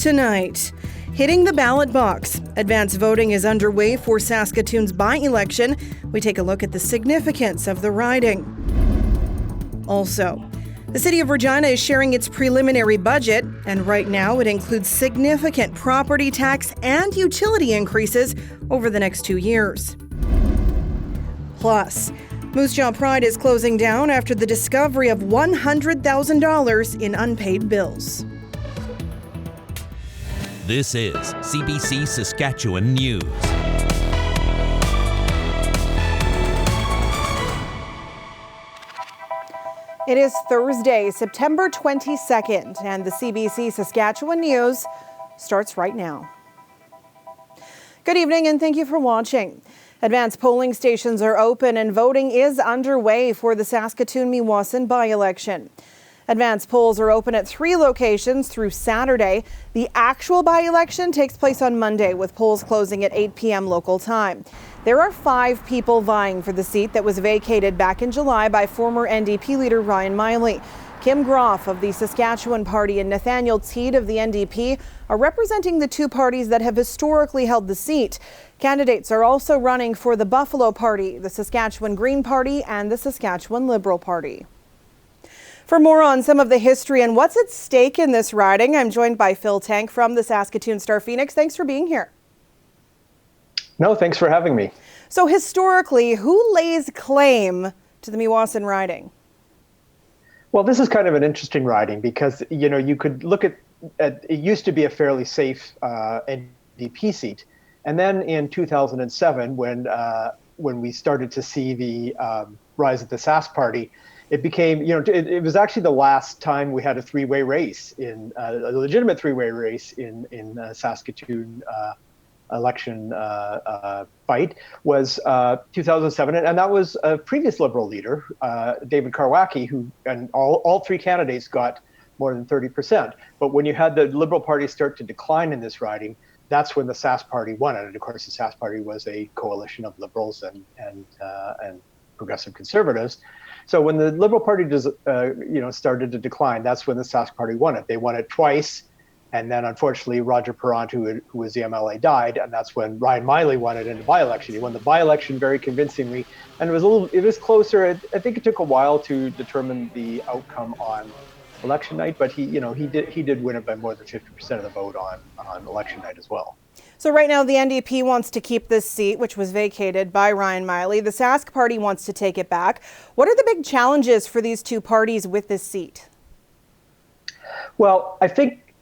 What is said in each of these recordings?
Tonight, hitting the ballot box. Advance voting is underway for Saskatoon's by-election. We take a look at the significance of the riding. Also, the City of Regina is sharing its preliminary budget, and right now it includes significant property tax and utility increases over the next 2 years. Plus, Moose Jaw Pride is closing down after the discovery of $100,000 in unpaid bills. This is CBC Saskatchewan News. It is Thursday, September 22nd, and the CBC Saskatchewan News starts right now. Good evening and thank you for watching. Advance polling stations are open and voting is underway for the Saskatoon Meewasin by-election. Advance polls are open at 3 locations through Saturday. The actual by-election takes place on Monday, with polls closing at 8 p.m. local time. There are 5 people vying for the seat that was vacated back in July by former NDP leader Ryan Miley. Kim Groff of the Saskatchewan Party and Nathaniel Teed of the NDP are representing the 2 parties that have historically held the seat. Candidates are also running for the Buffalo Party, the Saskatchewan Green Party, and the Saskatchewan Liberal Party. For more on some of the history and what's at stake in this riding, I'm joined by Phil Tank from the Saskatoon Star-Phoenix. Thanks for being here. No, thanks for having me. So historically, who lays claim to the Meewasin riding? Well, this is kind of an interesting riding because, you could look at it used to be a fairly safe NDP seat. And then in 2007, when we started to see the rise of the Sask Party, it became, it was actually the last time we had a 3-way race a legitimate 3-way race in Saskatoon election fight was 2007, and that was a previous Liberal leader, David Karwacki, who and all 3 candidates got more than 30%. But when you had the Liberal Party start to decline in this riding, that's when the Sask Party won it. And of course, the Sask Party was a coalition of Liberals and progressive Conservatives. So when the Liberal Party started to decline, that's when the Sask Party won it. They won it twice, and then unfortunately Roger Perrant, who was the MLA, died, and that's when Ryan Miley won it in the by-election. He won the by-election very convincingly, and it was closer. I think it took a while to determine the outcome on election night, but he did win it by more than 50% of the vote on election night as well. So right now the NDP wants to keep this seat, which was vacated by Ryan Miley. The Sask Party wants to take it back. What are the big challenges for these 2 parties with this seat? Well, I think,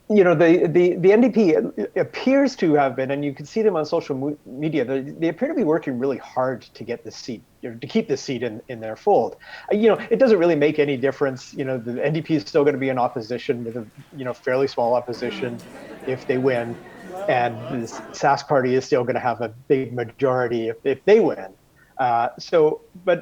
the NDP appears to have been, and you can see them on social media, they appear to be working really hard to get this seat, to keep this seat in their fold. It doesn't really make any difference. The NDP is still going to be in opposition with a fairly small opposition if they win. And the Sask Party is still going to have a big majority if they win. But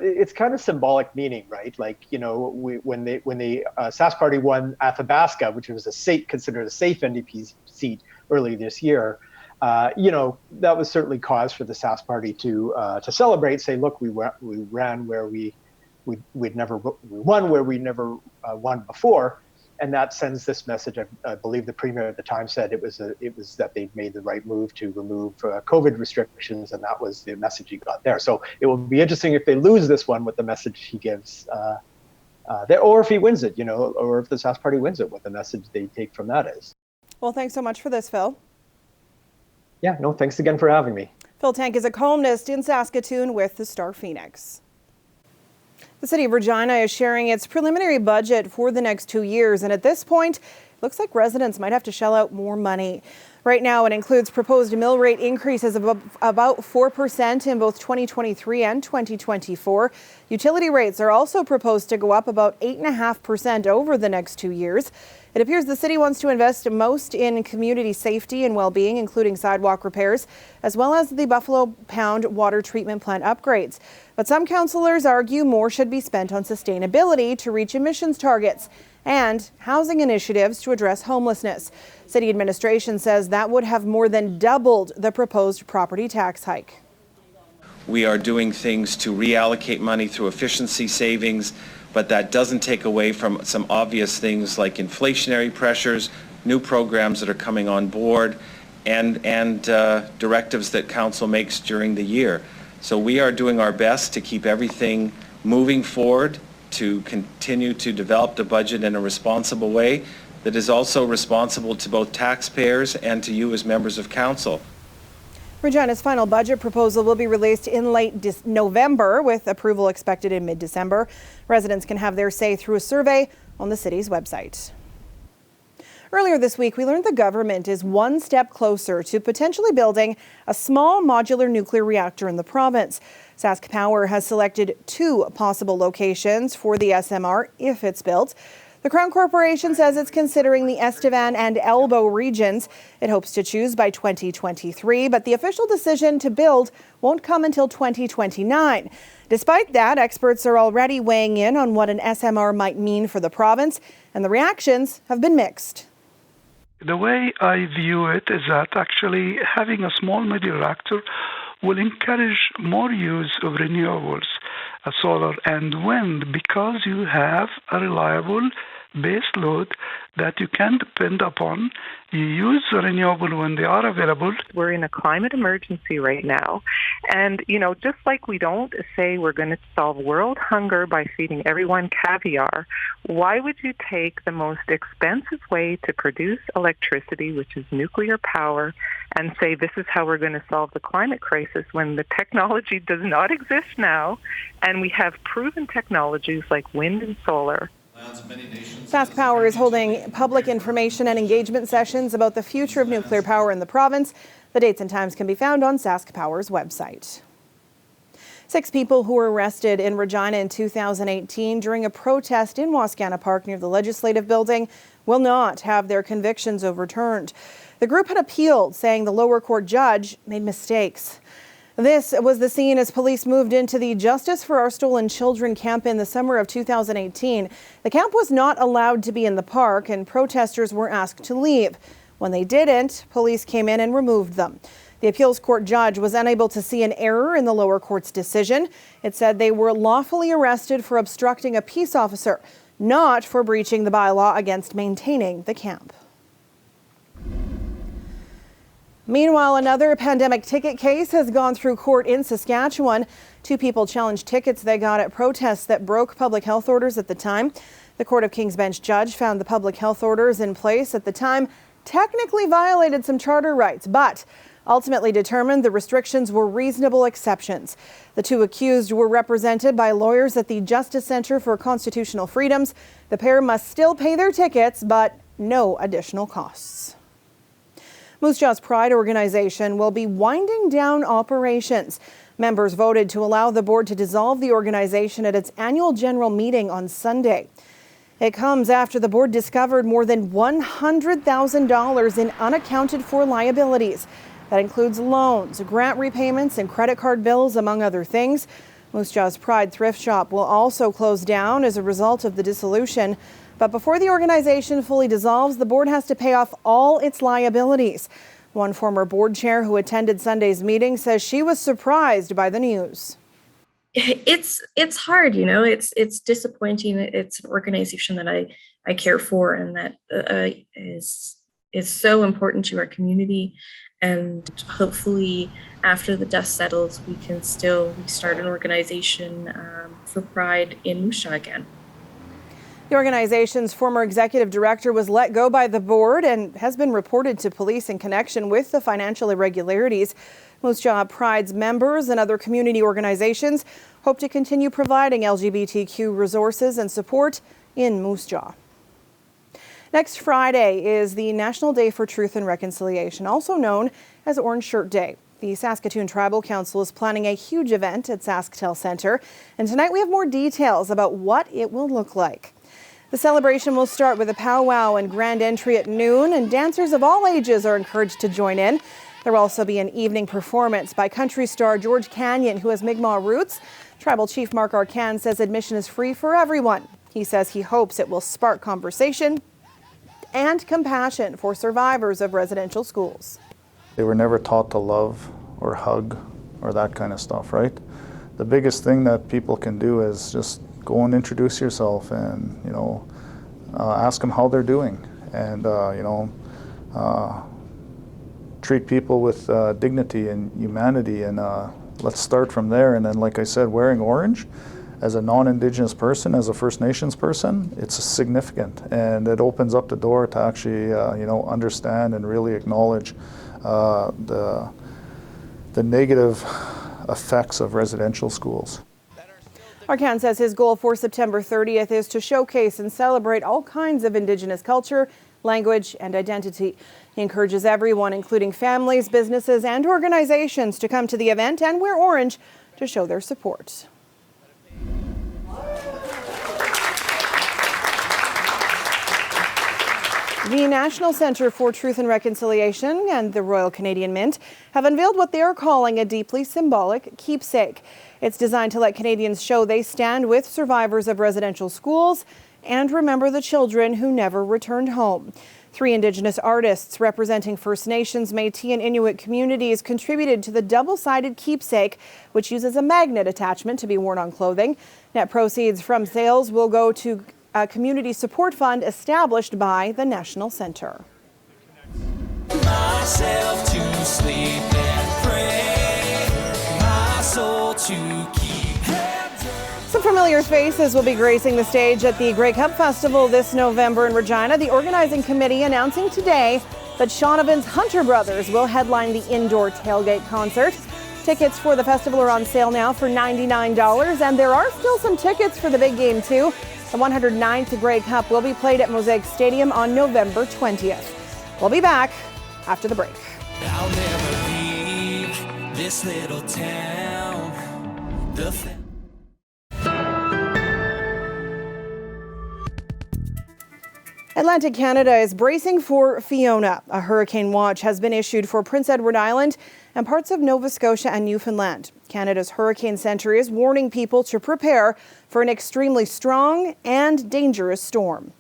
it's kind of symbolic meaning, right? Like, when the Sask Party won Athabasca, which was considered a safe NDP seat early this year, that was certainly cause for the Sask Party to celebrate, say, look, we ran where we won where we never won before. And that sends this message. I believe the premier at the time said it was that they made the right move to remove COVID restrictions, and that was the message he got there. So it will be interesting if they lose this one, what the message he gives there, or if he wins it, or if the Sask Party wins it, what the message they take from that is. Well, thanks so much for this, Phil. Yeah, no, thanks again for having me. Phil Tank is a columnist in Saskatoon with the Star-Phoenix. The City of Regina is sharing its preliminary budget for the next 2 years, and at this point, it looks like residents might have to shell out more money. Right now, it includes proposed mill rate increases of about 4% in both 2023 and 2024. Utility rates are also proposed to go up about 8.5% over the next 2 years. It appears the city wants to invest most in community safety and well-being, including sidewalk repairs, as well as the Buffalo Pound water treatment plant upgrades. But some councillors argue more should be spent on sustainability to reach emissions targets and housing initiatives to address homelessness. City administration says that would have more than doubled the proposed property tax hike. We are doing things to reallocate money through efficiency savings, but that doesn't take away from some obvious things like inflationary pressures, new programs that are coming on board, and directives that council makes during the year. So we are doing our best to keep everything moving forward, to continue to develop the budget in a responsible way that is also responsible to both taxpayers and to you as members of council. Regina's final budget proposal will be released in late November, with approval expected in mid-December. Residents can have their say through a survey on the city's website. Earlier this week, we learned the government is one step closer to potentially building a small modular nuclear reactor in the province. Sask Power has selected 2 possible locations for the SMR if it's built. The Crown Corporation says it's considering the Estevan and Elbow regions. It hopes to choose by 2023, but the official decision to build won't come until 2029. Despite that, experts are already weighing in on what an SMR might mean for the province, and the reactions have been mixed. The way I view it is that actually having a small modular reactor will encourage more use of renewables, solar and wind, because you have a reliable base load that you can depend upon. You use the renewable when they are available. We're in a climate emergency right now. And, just like we don't say we're going to solve world hunger by feeding everyone caviar, why would you take the most expensive way to produce electricity, which is nuclear power, and say this is how we're going to solve the climate crisis when the technology does not exist now, and we have proven technologies like wind and solar? Sask Power is holding public information and engagement sessions about the future of nuclear power in the province. The dates and times can be found on Sask Power's website. 6 people who were arrested in Regina in 2018 during a protest in Wascana Park near the Legislative Building will not have their convictions overturned. The group had appealed, saying the lower court judge made mistakes. This was the scene as police moved into the Justice for Our Stolen Children camp in the summer of 2018. The camp was not allowed to be in the park, and protesters were asked to leave. When they didn't, police came in and removed them. The appeals court judge was unable to see an error in the lower court's decision. It said they were lawfully arrested for obstructing a peace officer, not for breaching the bylaw against maintaining the camp. Meanwhile, another pandemic ticket case has gone through court in Saskatchewan. 2 people challenged tickets they got at protests that broke public health orders at the time. The Court of King's Bench judge found the public health orders in place at the time technically violated some charter rights, but ultimately determined the restrictions were reasonable exceptions. The 2 accused were represented by lawyers at the Justice Centre for Constitutional Freedoms. The pair must still pay their tickets, but no additional costs. Moose Jaw's Pride organization will be winding down operations. Members voted to allow the board to dissolve the organization at its annual general meeting on Sunday. It comes after the board discovered more than $100,000 in unaccounted for liabilities. That includes loans, grant repayments, and credit card bills, among other things. Moose Jaw's Pride thrift shop will also close down as a result of the dissolution. But before the organization fully dissolves, the board has to pay off all its liabilities. One former board chair who attended Sunday's meeting says she was surprised by the news. It's hard, it's disappointing. It's an organization that I care for and that is so important to our community. And hopefully after the dust settles, we can still start an organization for Pride in Moose Jaw again. The organization's former executive director was let go by the board and has been reported to police in connection with the financial irregularities. Moose Jaw Pride's members and other community organizations hope to continue providing LGBTQ resources and support in Moose Jaw. Next Friday is the National Day for Truth and Reconciliation, also known as Orange Shirt Day. The Saskatoon Tribal Council is planning a huge event at SaskTel Centre, and tonight we have more details about what it will look like. The celebration will start with a powwow and grand entry at noon, and dancers of all ages are encouraged to join in. There will also be an evening performance by country star George Canyon, who has Mi'kmaq roots. Tribal Chief Mark Arcan says admission is free for everyone. He says he hopes it will spark conversation and compassion for survivors of residential schools. They were never taught to love or hug or that kind of stuff, right? The biggest thing that people can do is just go and introduce yourself and, ask them how they're doing and treat people with dignity and humanity, and let's start from there. And then, like I said, wearing orange as a non-Indigenous person, as a First Nations person, it's significant, and it opens up the door to actually understand and really acknowledge the negative effects of residential schools. Arcan says his goal for September 30th is to showcase and celebrate all kinds of Indigenous culture, language, and identity. He encourages everyone, including families, businesses, and organizations, to come to the event and wear orange to show their support. The National Centre for Truth and Reconciliation and the Royal Canadian Mint have unveiled what they are calling a deeply symbolic keepsake. It's designed to let Canadians show they stand with survivors of residential schools and remember the children who never returned home. 3 Indigenous artists representing First Nations, Métis, and Inuit communities contributed to the double-sided keepsake, which uses a magnet attachment to be worn on clothing. Net proceeds from sales will go to a community support fund established by the National Centre. Myself to sleep and pray, my soul to keep. Some familiar faces will be gracing the stage at the Grey Cup Festival this November in Regina. The organizing committee announcing today that Shaughnavan's Hunter Brothers will headline the indoor tailgate concert. Tickets for the festival are on sale now for $99, and there are still some tickets for the big game too. The 109th Grey Cup will be played at Mosaic Stadium on November 20th. We'll be back after the break. I'll never leave this little town. Atlantic Canada is bracing for Fiona. A hurricane watch has been issued for Prince Edward Island and parts of Nova Scotia and Newfoundland. Canada's Hurricane Centre is warning people to prepare for an extremely strong and dangerous storm.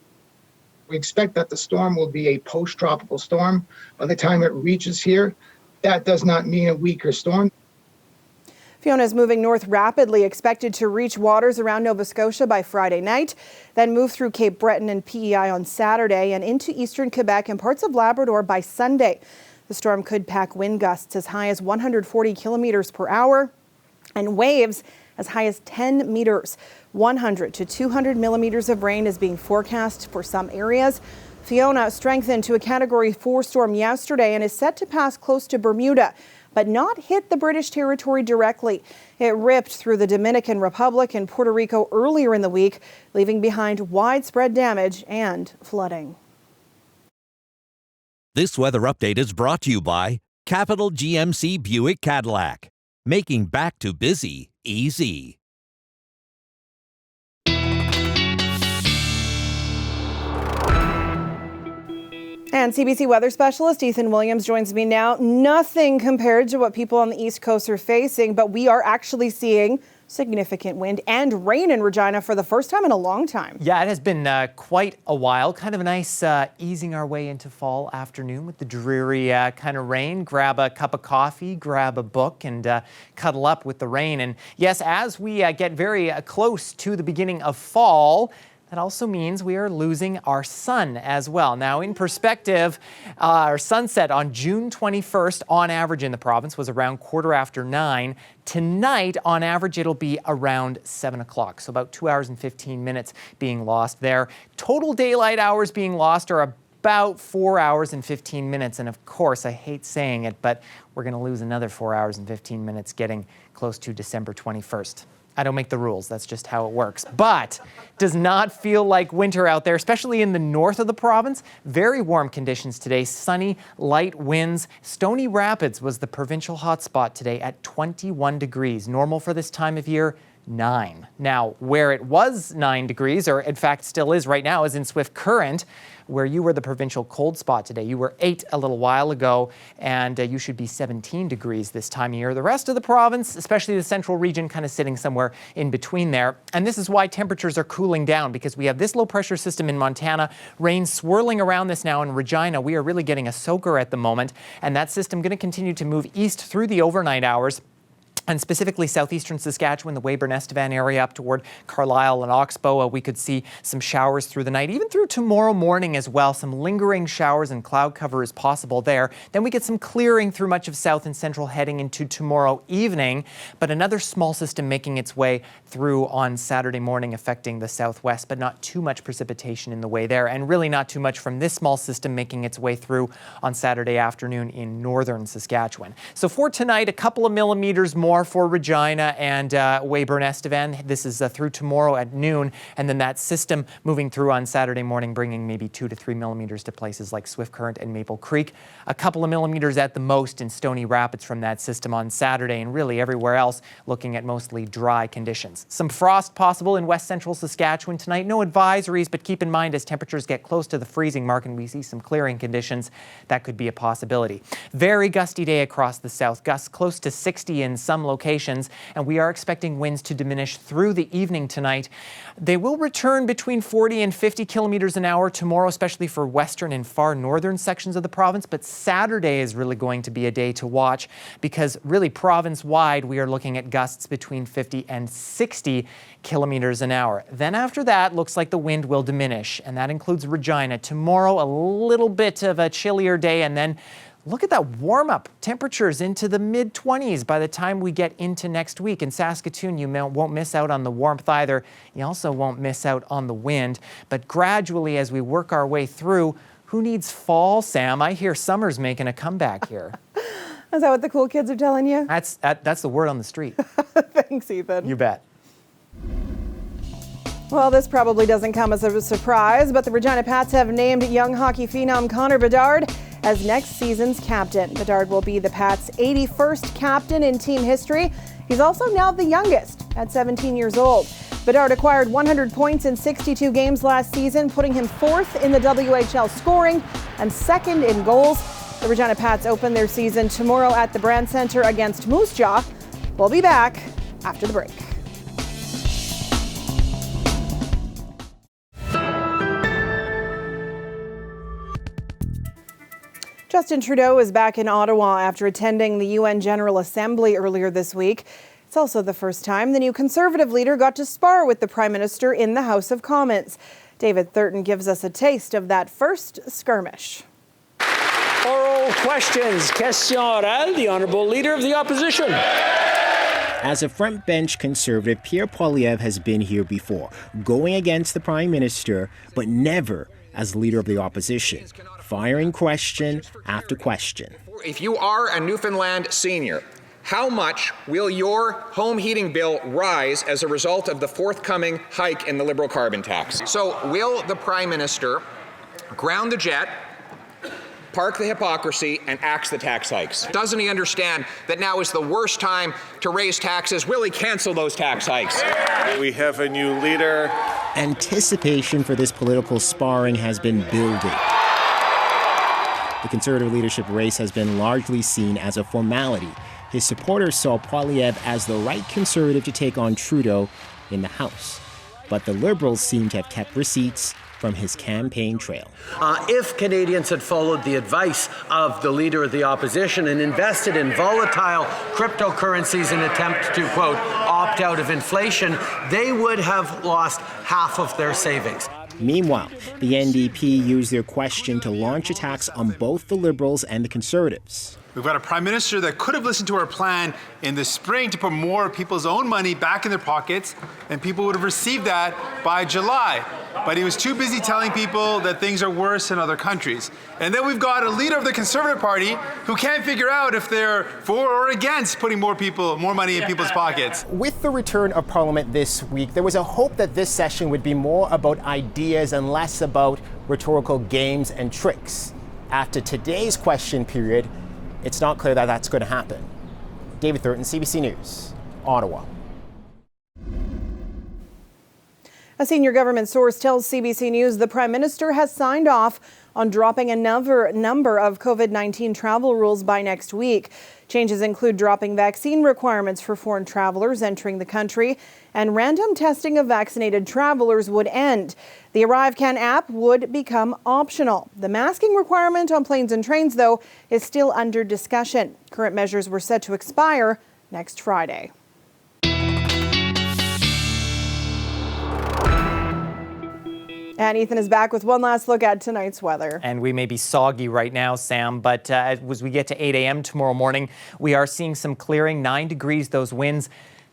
We expect that the storm will be a post-tropical storm by the time it reaches here. That does not mean a weaker storm. Fiona is moving north rapidly, expected to reach waters around Nova Scotia by Friday night, then move through Cape Breton and PEI on Saturday and into eastern Quebec and parts of Labrador by Sunday. The storm could pack wind gusts as high as 140 kilometers per hour and waves as high as 10 meters. 100 to 200 millimeters of rain is being forecast for some areas. Fiona strengthened to a Category 4 storm yesterday and is set to pass close to Bermuda, but not hit the British territory directly. It ripped through the Dominican Republic and Puerto Rico earlier in the week, leaving behind widespread damage and flooding. This weather update is brought to you by Capital GMC Buick Cadillac, making back to busy easy. And CBC weather specialist Ethan Williams joins me now. Nothing compared to what people on the East Coast are facing, but we are actually seeing significant wind and rain in Regina for the first time in a long time. Yeah, it has been quite a while. Kind of a nice easing our way into fall afternoon with the dreary kind of rain. Grab a cup of coffee, grab a book, and cuddle up with the rain. And yes, as we get very close to the beginning of fall, that also means we are losing our sun as well. Now, in perspective, our sunset on June 21st on average in the province was around 9:15. Tonight, on average, it'll be around 7 o'clock. So about 2 hours and 15 minutes being lost there. Total daylight hours being lost are about 4 hours and 15 minutes. And of course, I hate saying it, but we're going to lose another 4 hours and 15 minutes getting close to December 21st. I don't make the rules, that's just how it works. But does not feel like winter out there, especially in the north of the province. Very warm conditions today, sunny, light winds. Stony Rapids was the provincial hotspot today at 21 degrees. Normal for this time of year, 9. Now, where it was 9 degrees, or in fact still is right now, is in Swift Current, where you were the provincial cold spot today. You were 8 a little while ago, and you should be 17 degrees this time of year. The rest of the province, especially the central region, kind of sitting somewhere in between there. And this is why temperatures are cooling down, because we have this low pressure system in Montana, rain swirling around this now in Regina. We are really getting a soaker at the moment, and that system going to continue to move east through the overnight hours. And specifically southeastern Saskatchewan, the Weyburn-Estevan area up toward Carlisle and Oxbow, we could see some showers through the night, even through tomorrow morning as well. Some lingering showers and cloud cover is possible there. Then we get some clearing through much of south and central heading into tomorrow evening. But another small system making its way through on Saturday morning, affecting the southwest, but not too much precipitation in the way there. And really not too much from this small system making its way through on Saturday afternoon in northern Saskatchewan. So for tonight, a couple of millimeters more for Regina and Weyburn-Estevan. This is through tomorrow at noon, and then that system moving through on Saturday morning, bringing maybe 2 to 3 millimeters to places like Swift Current and Maple Creek. A couple of millimeters at the most in Stony Rapids from that system on Saturday, and really everywhere else looking at mostly dry conditions. Some frost possible in west central Saskatchewan tonight. No advisories, but keep in mind as temperatures get close to the freezing mark and we see some clearing conditions, that could be a possibility. Very gusty day across the south. Gusts close to 60 in some locations, and we are expecting winds to diminish through the evening tonight. They will return between 40 and 50 kilometers an hour tomorrow, especially for western and far northern sections of the province. But Saturday is really going to be a day to watch because really province-wide we are looking at gusts between 50 and 60 kilometers an hour. Then after that, looks like the wind will diminish, and that includes Regina. Tomorrow, a little bit of a chillier day, and then look at that warm-up temperatures into the mid-20s by the time we get into next week. In Saskatoon, you won't miss out on the warmth either. You also won't miss out on the wind. But gradually, as we work our way through, who needs fall, Sam? I hear summer's making a comeback here. Is that what the cool kids are telling you? That's the word on the street. Thanks, Ethan. You bet. Well, this probably doesn't come as a surprise, but the Regina Pats have named young hockey phenom Connor Bedard as next season's captain. Bedard will be the Pats' 81st captain in team history. He's also now the youngest at 17 years old. Bedard acquired 100 points in 62 games last season, putting him 4th in the WHL scoring and 2nd in goals. The Regina Pats open their season tomorrow at the Brand Centre against Moose Jaw. We'll be back after the break. Justin Trudeau is back in Ottawa after attending the UN General Assembly earlier this week. It's also the first time the new Conservative leader got to spar with the Prime Minister in the House of Commons. David Thurton gives us a taste of that first skirmish. Oral questions. Question orale, the Honourable Leader of the Opposition. As a front bench Conservative, Pierre Poilievre has been here before, going against the Prime Minister, but never as Leader of the Opposition, firing question after question. If you are a Newfoundland senior, how much will your home heating bill rise as a result of the forthcoming hike in the Liberal carbon tax? So will the Prime Minister ground the jet, park the hypocrisy, and axe the tax hikes? Doesn't he understand that now is the worst time to raise taxes? Will he cancel those tax hikes? We have a new leader. Anticipation for this political sparring has been building. The Conservative leadership race has been largely seen as a formality. His supporters saw Poilievre as the right Conservative to take on Trudeau in the House. But the Liberals seem to have kept receipts from his campaign trail. If Canadians had followed the advice of the Leader of the Opposition and invested in volatile cryptocurrencies in an attempt to, quote, opt out of inflation, they would have lost half of their savings. Meanwhile, the NDP used their question to launch attacks on both the Liberals and the Conservatives. We've got a Prime Minister that could have listened to our plan in the spring to put more of people's own money back in their pockets, and people would have received that by July. But he was too busy telling people that things are worse in other countries. And then we've got a leader of the Conservative Party who can't figure out if they're for or against putting more money in people's pockets. With the return of Parliament this week, there was a hope that this session would be more about ideas and less about rhetorical games and tricks. After today's question period, it's not clear that that's going to happen. David Thurton, CBC News, Ottawa. A senior government source tells CBC News the Prime Minister has signed off on dropping another number of COVID-19 travel rules by next week. Changes include dropping vaccine requirements for foreign travelers entering the country, and random testing of vaccinated travelers would end. The ArriveCan app would become optional. The masking requirement on planes and trains, though, is still under discussion. Current measures were set to expire next Friday. And Ethan is back with one last look at tonight's weather. And we may be soggy right now, Sam, but as we get to 8 a.m. tomorrow morning, we are seeing some clearing, 9 degrees, those winds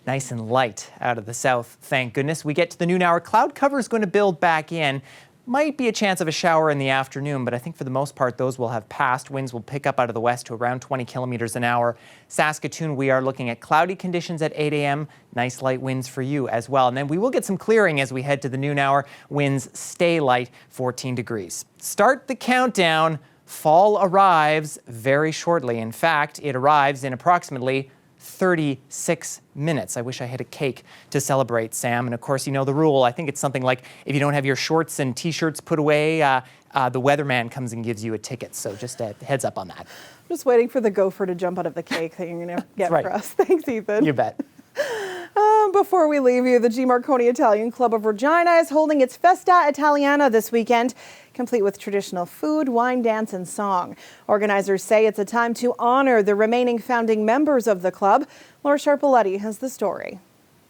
nice and light out of the south, thank goodness. We get to the noon hour, cloud cover is going to build back in. Might be a chance of a shower in the afternoon, but I think for the most part, those will have passed. Winds will pick up out of the west to around 20 kilometers an hour. Saskatoon, we are looking at cloudy conditions at 8 a.m. Nice light winds for you as well. And then we will get some clearing as we head to the noon hour. Winds stay light, 14 degrees. Start the countdown. Fall arrives very shortly. In fact, it arrives in approximately 36 minutes. I wish I had a cake to celebrate, Sam. And of course, you know the rule. I think it's something like if you don't have your shorts and t-shirts put away, the weatherman comes and gives you a ticket. So just a heads up on that. I'm just waiting for the gopher to jump out of the cake that you're going to get for us. Thanks, Ethan. You bet. Before we leave you, the G. Marconi Italian Club of Regina is holding its Festa Italiana this weekend, complete with traditional food, wine, dance, and song. Organizers say it's a time to honor the remaining founding members of the club. Laura Sharpoletti has the story.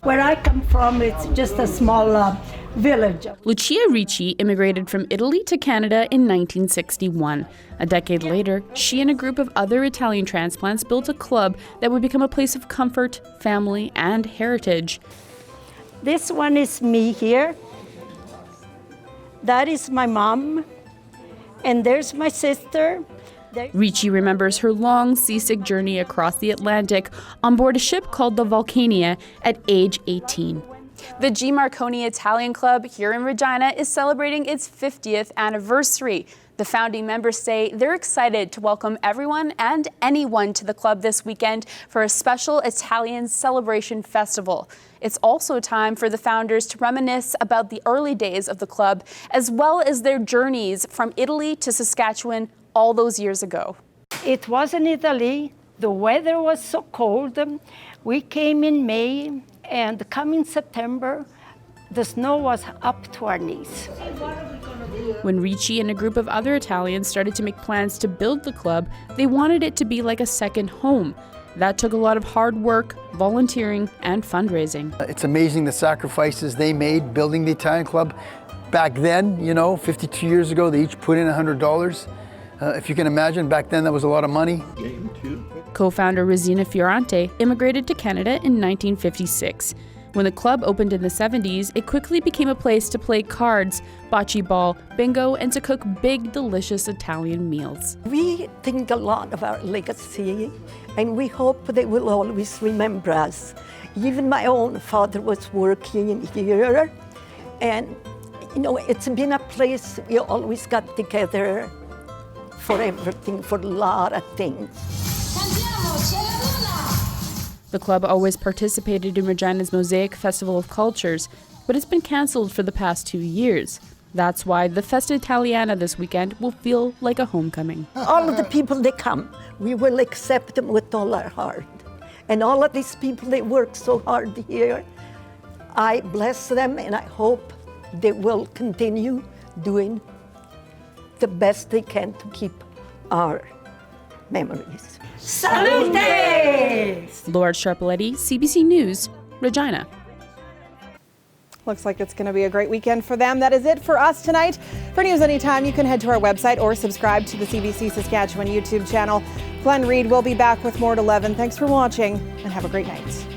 Where I come from, it's just a small village. Lucia Ricci immigrated from Italy to Canada in 1961. A decade later, she and a group of other Italian transplants built a club that would become a place of comfort, family, and heritage. This one is me here. That is my mom. And there's my sister. Ricci remembers her long seasick journey across the Atlantic on board a ship called the Vulcania at age 18. The G. Marconi Italian Club here in Regina is celebrating its 50th anniversary. The founding members say they're excited to welcome everyone and anyone to the club this weekend for a special Italian celebration festival. It's also time for the founders to reminisce about the early days of the club, as well as their journeys from Italy to Saskatchewan all those years ago. It was in Italy. The weather was so cold. We came in May, and coming September, the snow was up to our knees. When Ricci and a group of other Italians started to make plans to build the club, they wanted it to be like a second home. That took a lot of hard work, volunteering, and fundraising. It's amazing the sacrifices they made building the Italian Club. Back then, 52 years ago, they each put in $100. If you can imagine, back then that was a lot of money. Co-founder Regina Fiorante immigrated to Canada in 1956. When the club opened in the 70s, it quickly became a place to play cards, bocce ball, bingo, and to cook big, delicious Italian meals. We think a lot of our legacy, and we hope they will always remember us. Even my own father was working here, and it's been a place we always got together for everything, for a lot of things. The club always participated in Regina's Mosaic Festival of Cultures, but it's been cancelled for the past 2 years. That's why the Festa Italiana this weekend will feel like a homecoming. All of the people that come, we will accept them with all our heart. And all of these people that work so hard here, I bless them and I hope they will continue doing the best they can to keep our memories. Salute! Laura Sharpoletti, CBC News, Regina. Looks like it's going to be a great weekend for them. That is it for us tonight. For news anytime, you can head to our website or subscribe to the CBC Saskatchewan YouTube channel. Glenn Reed will be back with more at 11. Thanks for watching and have a great night.